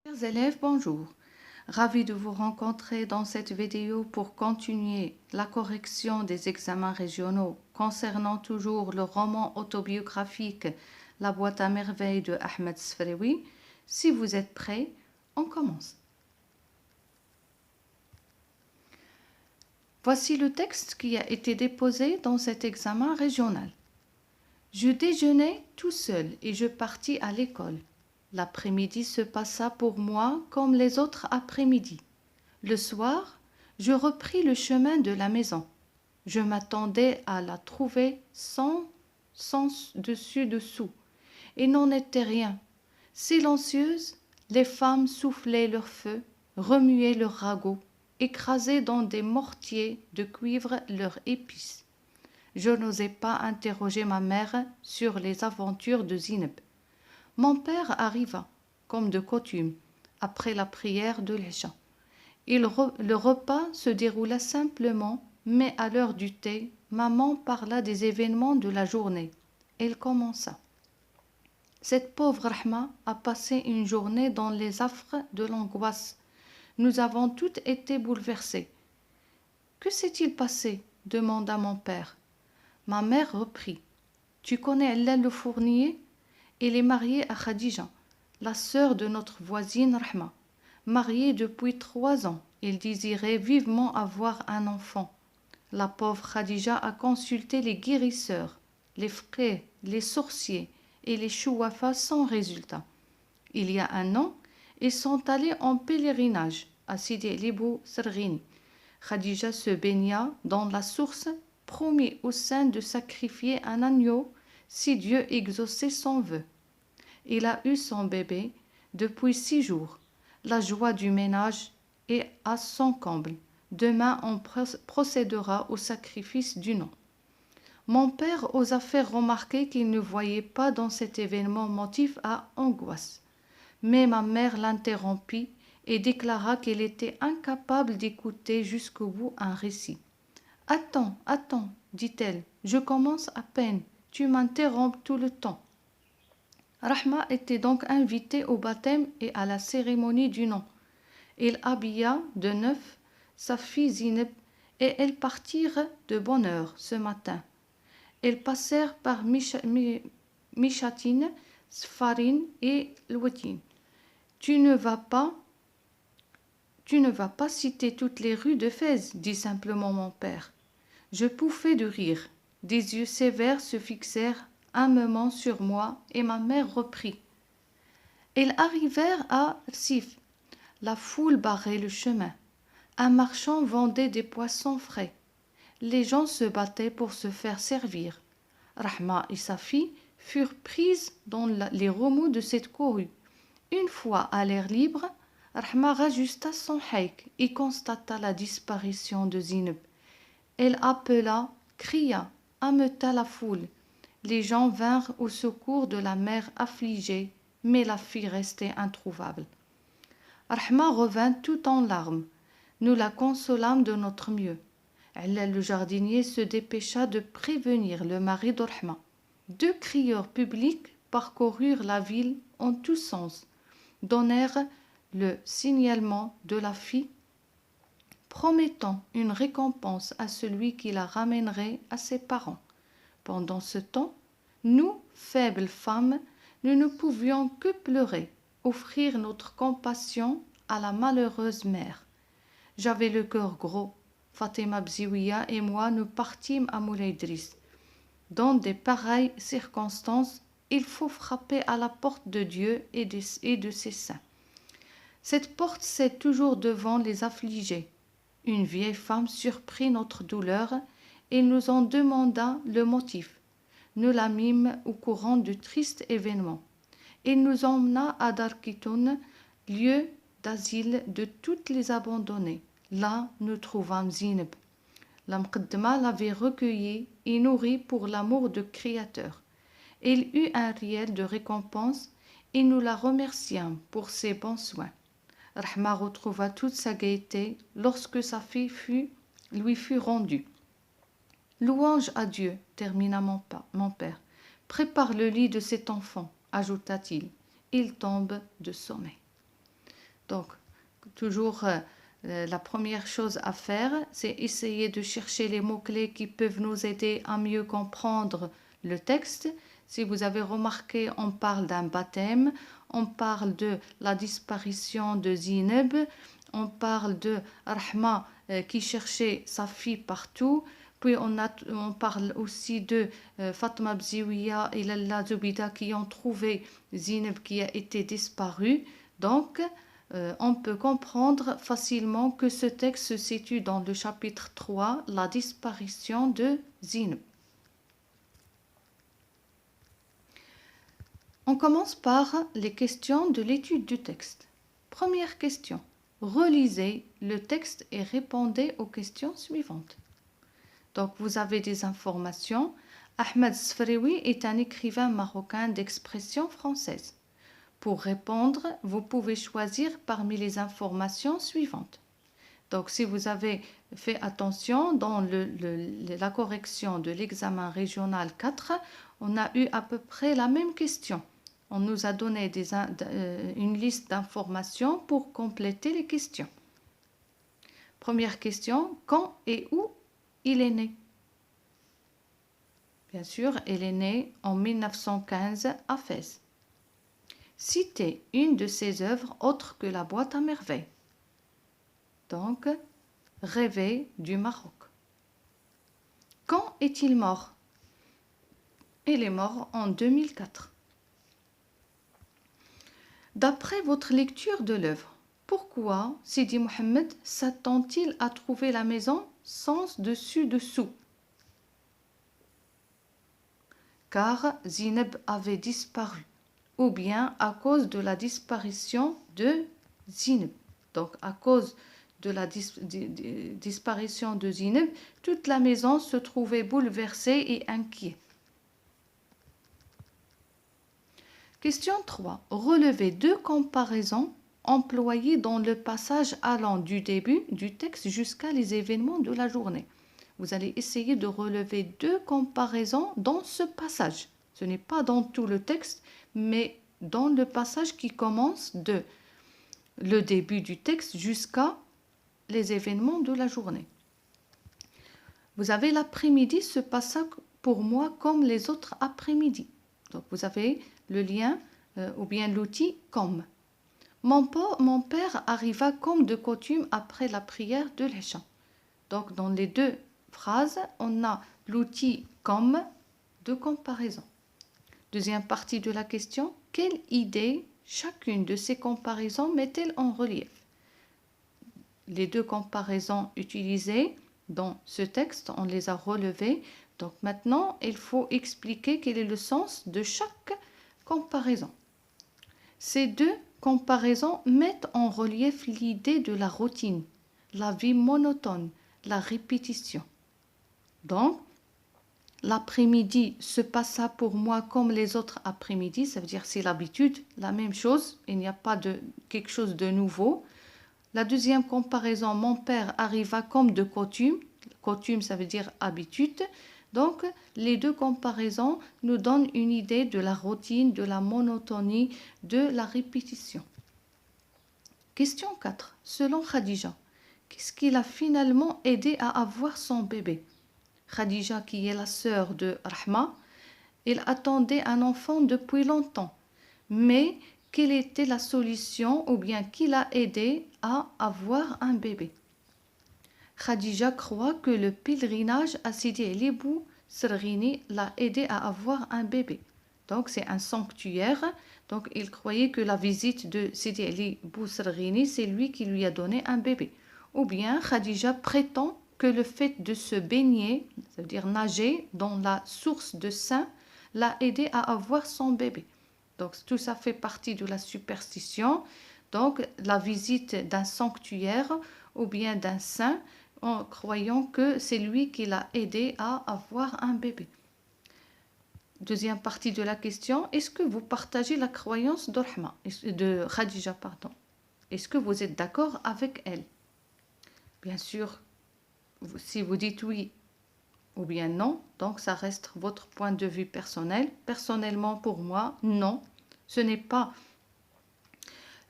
Chers élèves, bonjour. Ravi de vous rencontrer dans cette vidéo pour continuer la correction des examens régionaux concernant toujours le roman autobiographique La boîte à merveilles de Ahmed Sfrewi. Si vous êtes prêts, on commence. Voici le texte qui a été déposé dans cet examen régional. Je déjeunais tout seul et je partis à l'école. L'après-midi se passa pour moi comme les autres après-midi. Le soir, je repris le chemin de la maison. Je m'attendais à la trouver sans dessus-dessous. Il n'en était rien. Silencieuses, les femmes soufflaient leur feu, remuaient leurs ragots, écrasaient dans des mortiers de cuivre leurs épices. Je n'osais pas interroger ma mère sur les aventures de Zineb. Mon père arriva, comme de coutume, après la prière de l'Isha. Le repas se déroula simplement, mais à l'heure du thé, maman parla des événements de la journée. Elle commença. Cette pauvre Rahma a passé une journée dans les affres de l'angoisse. Nous avons toutes été bouleversées. Que s'est-il passé demanda mon père. Ma mère reprit. Tu connais Allah le fournier? Elle est mariée à Khadija, la sœur de notre voisine Rahma. Mariée depuis 3 ans, il désirait vivement avoir un enfant. La pauvre Khadija a consulté les guérisseurs, les frères, les sorciers et les chouafas sans résultat. Il y a un an, ils sont allés en pèlerinage à Sidi Libou Serghini. Khadija se baigna dans la source, promit au saint de sacrifier un agneau si Dieu exauçait son vœu. Il a eu son bébé depuis 6 jours. La joie du ménage est à son comble. Demain, on procédera au sacrifice du nom. Mon père osa faire remarquer qu'il ne voyait pas dans cet événement motif à angoisse. Mais ma mère l'interrompit et déclara qu'elle était incapable d'écouter jusqu'au bout un récit. « Attends, attends, dit-elle, je commence à peine, tu m'interromps tout le temps. » Rahma était donc invitée au baptême et à la cérémonie du nom. Il habilla de neuf sa fille Zineb et elles partirent de bonne heure ce matin. Elles passèrent par Mishatine, Sfarin et Louetine. Tu ne vas pas citer toutes les rues de Fès, dit simplement mon père. Je pouffais de rire. Des yeux sévères se fixèrent un moment sur moi et ma mère reprit. Ils arrivèrent à Sif. La foule barrait le chemin. Un marchand vendait des poissons frais. Les gens se battaient pour se faire servir. Rahma et sa fille furent prises dans les remous de cette courue. Une fois à l'air libre, Rahma rajusta son haïk et constata la disparition de Zineb. Elle appela, cria, ameuta la foule. Les gens vinrent au secours de la mère affligée, mais la fille restait introuvable. Rahma revint tout en larmes. Nous la consolâmes de notre mieux. Allah le jardinier se dépêcha de prévenir le mari de Rahma. 2 crieurs publics parcoururent la ville en tous sens, donnèrent le signalement de la fille, promettant une récompense à celui qui la ramènerait à ses parents. Pendant ce temps, nous, faibles femmes, nous ne pouvions que pleurer, offrir notre compassion à la malheureuse mère. J'avais le cœur gros. Fatima Bziouia et moi nous partîmes à Moulay Idriss. Dans de pareilles circonstances, il faut frapper à la porte de Dieu et de ses saints. Cette porte c'est toujours devant les affligés. Une vieille femme surprit notre douleur et nous en demanda le motif. Nous la mîmes au courant du triste événement. Il nous emmena à Darkitoun, lieu d'asile de toutes les abandonnées. Là, nous trouvâmes Zineb. La Mqaddama l'avait recueillie et nourrie pour l'amour du Créateur. Elle eut un riel de récompense et nous la remerciâmes pour ses bons soins. Rahma retrouva toute sa gaieté lorsque sa fille lui fut rendue. Louange à Dieu, termina mon père. Prépare le lit de cet enfant, ajouta-t-il. Il tombe de sommeil. Donc, toujours la première chose à faire, c'est essayer de chercher les mots-clés qui peuvent nous aider à mieux comprendre le texte. Si vous avez remarqué, on parle d'un baptême, on parle de la disparition de Zineb, on parle de Rahma qui cherchait sa fille partout. Puis on parle aussi de Fatma Bziouia et Lalla Zoubida qui ont trouvé Zineb qui a été disparue. Donc, on peut comprendre facilement que ce texte se situe dans le chapitre 3, la disparition de Zineb. On commence par les questions de l'étude du texte. Première question. Relisez le texte et répondez aux questions suivantes. Donc, vous avez des informations. Ahmed Sfrewi est un écrivain marocain d'expression française. Pour répondre, vous pouvez choisir parmi les informations suivantes. Donc, si vous avez fait attention, dans la correction de l'examen régional 4, on a eu à peu près la même question. On nous a donné une liste d'informations pour compléter les questions. Première question, quand et où il est né? Bien sûr, il est né en 1915 à Fès. Citez une de ses œuvres autres que la boîte à merveilles. Donc, Rêver du Maroc. Quand est-il mort? Il est mort en 2004. D'après votre lecture de l'œuvre, pourquoi Sidi Mohammed s'attend-il à trouver la maison sans dessus-dessous? Car Zineb avait disparu, ou bien à cause de la disparition de Zineb. Donc, à cause de la disparition de Zineb, toute la maison se trouvait bouleversée et inquiète. Question 3. Relevez deux comparaisons employées dans le passage allant du début du texte jusqu'à les événements de la journée. Vous allez essayer de relever deux comparaisons dans ce passage. Ce n'est pas dans tout le texte, mais dans le passage qui commence de le début du texte jusqu'à les événements de la journée. Vous avez l'après-midi se passa pour moi comme les autres après-midi. Donc vous avez le lien ou bien l'outil comme. Mon père arriva comme de coutume après la prière de l'Isha. Donc dans les deux phrases, on a l'outil comme de comparaison. Deuxième partie de la question, quelle idée chacune de ces comparaisons met-elle en relief? Les deux comparaisons utilisées dans ce texte, on les a relevées. Donc maintenant, il faut expliquer quel est le sens de chaque comparaison. Ces deux comparaisons mettent en relief l'idée de la routine, la vie monotone, la répétition. Donc, l'après-midi se passa pour moi comme les autres après-midi, ça veut dire c'est l'habitude, la même chose, il n'y a pas de quelque chose de nouveau. La deuxième comparaison, mon père arriva comme de coutume. Coutume, ça veut dire habitude. Donc, les deux comparaisons nous donnent une idée de la routine, de la monotonie, de la répétition. Question 4. Selon Khadija, qu'est-ce qui l'a finalement aidé à avoir son bébé? Khadija, qui est la sœur de Rahma, elle attendait un enfant depuis longtemps. Mais quelle était la solution ou bien qui l'a aidé à avoir un bébé? Khadija croit que le pèlerinage à Sidi Ali Bou Srghini l'a aidé à avoir un bébé. Donc c'est un sanctuaire. Donc il croyait que la visite de Sidi Ali Bou Srghini, c'est lui qui lui a donné un bébé. Ou bien Khadija prétend que le fait de se baigner, ça veut dire nager dans la source de sang, l'a aidé à avoir son bébé. Donc tout ça fait partie de la superstition. Donc la visite d'un sanctuaire ou bien d'un saint en croyant que c'est lui qui l'a aidé à avoir un bébé. Deuxième partie de la question, est-ce que vous partagez la croyance de Khadija, pardon? Est-ce que vous êtes d'accord avec elle? Bien sûr, si vous dites oui ou bien non, donc ça reste votre point de vue personnel. Personnellement, pour moi, non, ce n'est pas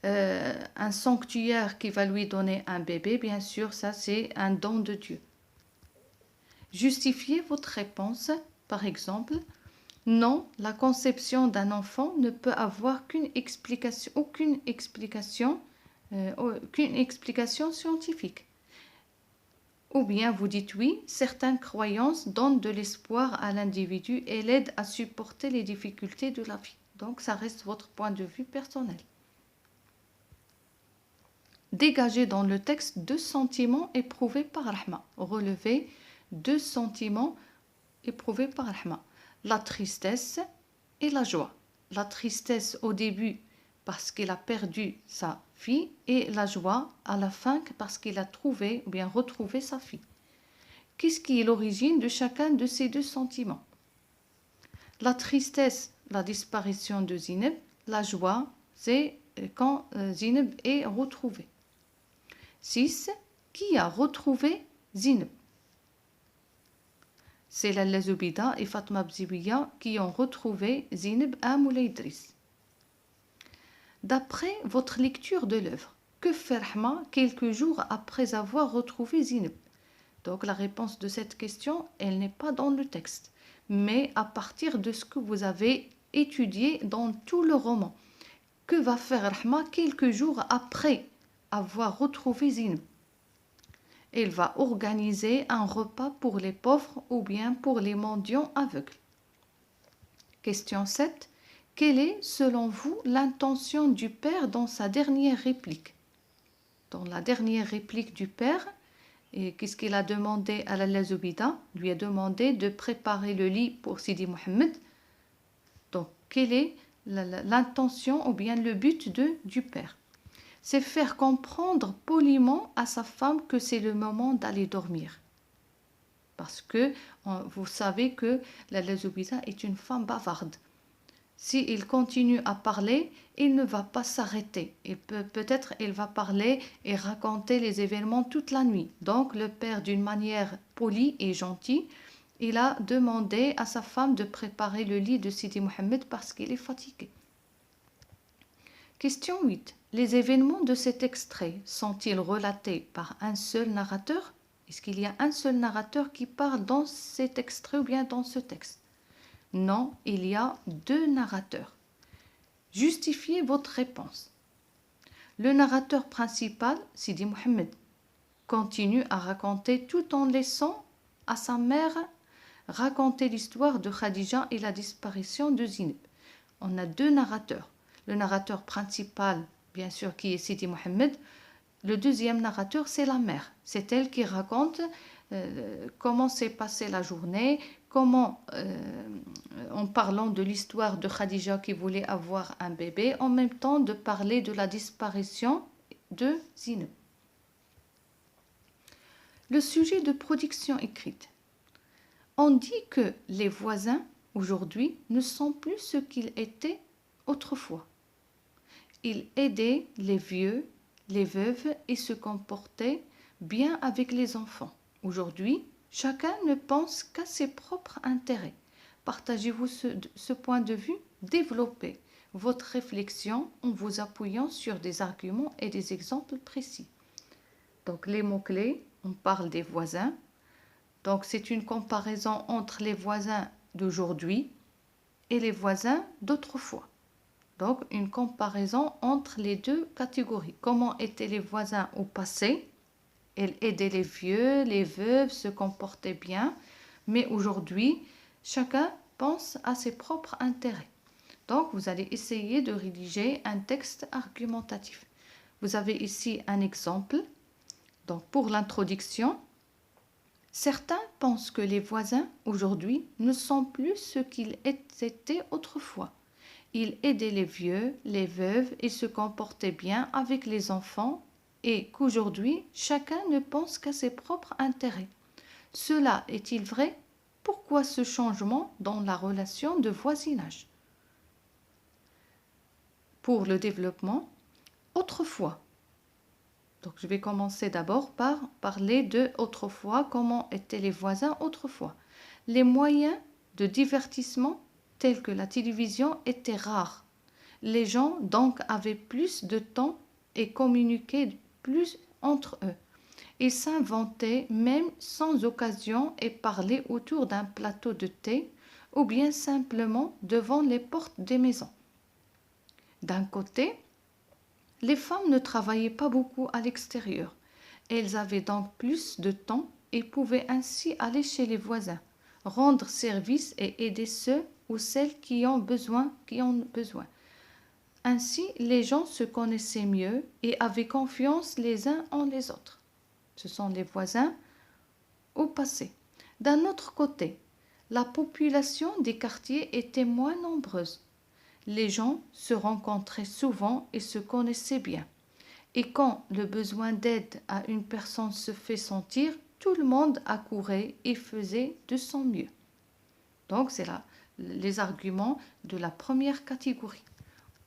un sanctuaire qui va lui donner un bébé, bien sûr, ça c'est un don de Dieu. Justifiez votre réponse, par exemple, non, la conception d'un enfant ne peut avoir aucune explication scientifique. Ou bien vous dites oui, certaines croyances donnent de l'espoir à l'individu et l'aident à supporter les difficultés de la vie. Donc ça reste votre point de vue personnel. Dégagez dans le texte 2 sentiments éprouvés par Rahma. Relevez 2 sentiments éprouvés par Rahma. La tristesse et la joie. La tristesse au début parce qu'il a perdu sa fille et la joie à la fin parce qu'il a trouvé ou bien retrouvé sa fille. Qu'est-ce qui est l'origine de chacun de ces 2 sentiments? La tristesse, la disparition de Zineb. La joie, c'est quand Zineb est retrouvée. 6. Qui a retrouvé Zineb? C'est Lalla Zoubida et Fatma Bziwiya qui ont retrouvé Zineb à Moulay Idriss. D'après votre lecture de l'œuvre, que fait Rahma quelques jours après avoir retrouvé Zineb? Donc la réponse de cette question, elle n'est pas dans le texte, mais à partir de ce que vous avez étudié dans tout le roman. Que va faire Rahma quelques jours après avoir retrouvé Zineb? Elle va organiser un repas pour les pauvres ou bien pour les mendiants aveugles. Question 7. Quelle est, selon vous, l'intention du père dans sa dernière réplique? Dans la dernière réplique du père, qu'est-ce qu'il a demandé à Lalla Zoubida? Il lui a demandé de préparer le lit pour Sidi Mohammed. Donc, quelle est l'intention ou bien le but du père? C'est faire comprendre poliment à sa femme que c'est le moment d'aller dormir. Parce que vous savez que Lalla Zoubida est une femme bavarde. S'il continue à parler, il ne va pas s'arrêter. Et peut-être il va parler et raconter les événements toute la nuit. Donc le père, d'une manière polie et gentille, il a demandé à sa femme de préparer le lit de Sidi Mohammed parce qu'il est fatigué. Question 8. Les événements de cet extrait sont-ils relatés par un seul narrateur? Est-ce qu'il y a un seul narrateur qui parle dans cet extrait ou bien dans ce texte? Non, il y a 2 narrateurs. Justifiez votre réponse. Le narrateur principal, Sidi Mohammed, continue à raconter tout en laissant à sa mère raconter l'histoire de Khadija et la disparition de Zineb. On a 2 narrateurs. Le narrateur principal, bien sûr, qui est Sidi Mohammed. Le deuxième narrateur, c'est la mère. C'est elle qui raconte comment s'est passée la journée, comment, en parlant de l'histoire de Khadija qui voulait avoir un bébé, en même temps de parler de la disparition de Zineb. Le sujet de production écrite. On dit que les voisins, aujourd'hui, ne sont plus ce qu'ils étaient autrefois. Ils aidaient les vieux, les veuves et se comportaient bien avec les enfants. Aujourd'hui, chacun ne pense qu'à ses propres intérêts. Partagez-vous ce point de vue? Développez votre réflexion en vous appuyant sur des arguments et des exemples précis. Donc les mots-clés, on parle des voisins. Donc c'est une comparaison entre les voisins d'aujourd'hui et les voisins d'autrefois. Donc une comparaison entre les 2 catégories. Comment étaient les voisins au passé? Ils aidaient les vieux, les veuves, se comportaient bien. Mais aujourd'hui, chacun pense à ses propres intérêts. Donc vous allez essayer de rédiger un texte argumentatif. Vous avez ici un exemple. Donc pour l'introduction, certains pensent que les voisins aujourd'hui ne sont plus ce qu'ils étaient autrefois. Ils aidaient les vieux, les veuves et se comportaient bien avec les enfants et qu'aujourd'hui, chacun ne pense qu'à ses propres intérêts. Cela est-il vrai? Pourquoi ce changement dans la relation de voisinage? Pour le développement, autrefois. Donc je vais commencer d'abord par parler de autrefois, comment étaient les voisins autrefois. Les moyens de divertissement tels que la télévision étaient rares. Les gens donc avaient plus de temps et communiquaient plus entre eux. Ils s'inventaient même sans occasion et parlaient autour d'un plateau de thé ou bien simplement devant les portes des maisons. D'un côté, les femmes ne travaillaient pas beaucoup à l'extérieur. Elles avaient donc plus de temps et pouvaient ainsi aller chez les voisins, rendre service et aider ceux ou celles qui ont besoin. Ainsi, les gens se connaissaient mieux et avaient confiance les uns en les autres. Ce sont les voisins au passé. D'un autre côté, la population des quartiers était moins nombreuse. Les gens se rencontraient souvent et se connaissaient bien. Et quand le besoin d'aide à une personne se fait sentir, tout le monde accourait et faisait de son mieux. Donc, c'est là les arguments de la première catégorie.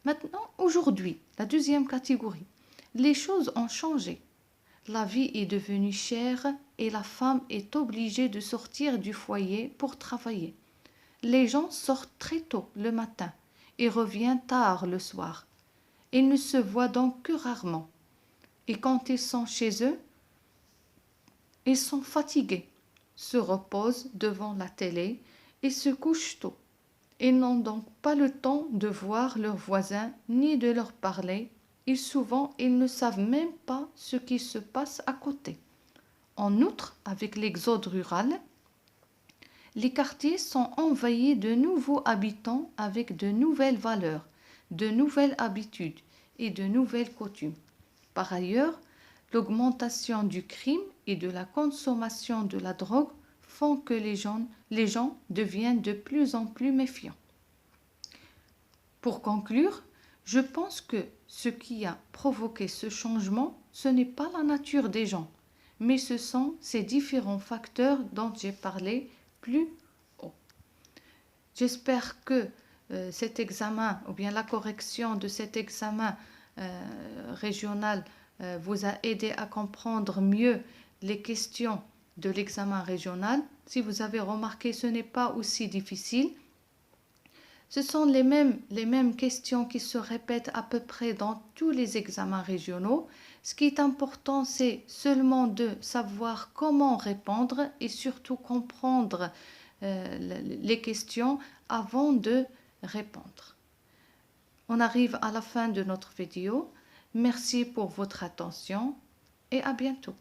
Maintenant, aujourd'hui, la deuxième catégorie. Les choses ont changé. La vie est devenue chère et la femme est obligée de sortir du foyer pour travailler. Les gens sortent très tôt le matin et reviennent tard le soir. Ils ne se voient donc que rarement. Et quand ils sont chez eux, ils sont fatigués, se reposent devant la télé et se couchent tôt. Ils n'ont donc pas le temps de voir leurs voisins ni de leur parler et souvent ils ne savent même pas ce qui se passe à côté. En outre, avec l'exode rural, les quartiers sont envahis de nouveaux habitants avec de nouvelles valeurs, de nouvelles habitudes et de nouvelles coutumes. Par ailleurs, l'augmentation du crime et de la consommation de la drogue font que les gens deviennent de plus en plus méfiants. Pour conclure, je pense que ce qui a provoqué ce changement, ce n'est pas la nature des gens, mais ce sont ces différents facteurs dont j'ai parlé plus haut. J'espère que cet examen ou bien la correction de cet examen régional vous a aidé à comprendre mieux les questions de l'examen régional. Si vous avez remarqué, ce n'est pas aussi difficile. Ce sont les mêmes questions qui se répètent à peu près dans tous les examens régionaux. Ce qui est important, c'est seulement de savoir comment répondre et surtout comprendre les questions avant de répondre. On arrive à la fin de notre vidéo. Merci pour votre attention et à bientôt.